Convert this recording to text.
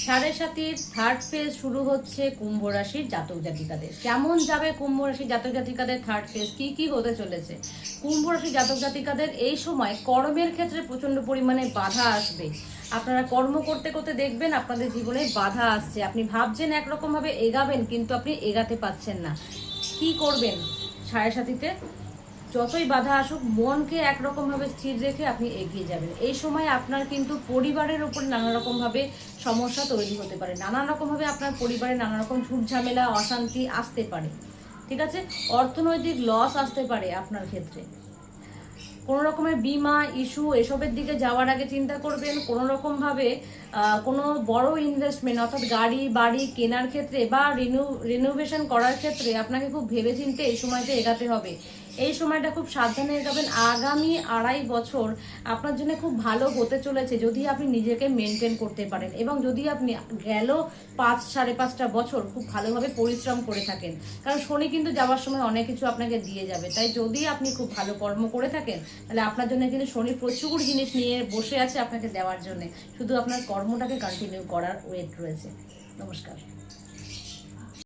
সাড়ে সাতির third phase শুরু হচ্ছে কুম্ভ রাশির জাতক জাতিকাদের। কেমন যাবে কুম্ভ রাশির জাতক জাতিকাদের থার্ড ফেজ, কি কি হতে চলেছে? কুম্ভ রাশির জাতক জাতিকাদের এই সময় কর্মের ক্ষেত্রে প্রচন্ড পরিমাণে বাধা আসবে। আপনারা কর্ম করতে করতে দেখবেন আপনাদের জীবনে বাধা আসছে। আপনি ভাবছেন একরকম ভাবে এগাবেন, কিন্তু আপনি এগাতে পাচ্ছেন না। কি করবেন? সাড়ে সাতিতে যতই বাধা আসুক মনকে একরকম ভাবে স্থির রেখে আপনি এগিয়ে যাবেন। এই সময় আপনার কিন্তু পরিবারের উপর নানা রকম ভাবে সমস্যা তৈরি হতে পারে, নানান রকম ভাবে আপনার পরিবারে নানা রকম ঝুট ঝামেলা অশান্তি আসতে পারে। ঠিক আছে, অর্থনৈতিক লস আসতে পারে আপনার ক্ষেত্রে। কোনো রকমের বিমা ইস্যু এসবের দিকে যাওয়ার আগে চিন্তা করবেন। কোনো রকমভাবে কোনো বড় ইনভেস্টমেন্ট অর্থাৎ গাড়ি বাড়ি কেনার ক্ষেত্রে বা রিনোভেশন করার ক্ষেত্রে আপনাকে খুব ভেবেচিন্তে এই সময়টা এগাতে হবে। এই সময়টা খুব সাবধানে এগাবেন। আগামী 2.5 বছর আপনার জন্য খুব ভালো হতে চলেছে যদি আপনি নিজেকে মেনটেন করতে পারেন, এবং যদি আপনি গেল 5-5.5টা বছর খুব ভালোভাবে পরিশ্রম করে থাকেন। কারণ শনি কিন্তু যাওয়ার সময় অনেক কিছু আপনাকে দিয়ে যাবে। তাই যদি আপনি খুব ভালো কর্ম করে থাকেন তাহলে আপনার জন্য কিন্তু শনি প্রচুর জিনিস নিয়ে বসে আছে আপনাকে দেওয়ার জন্য। শুধু আপনার কর্মটাকে কন্টিনিউ করার ওয়েট রয়েছে। নমস্কার।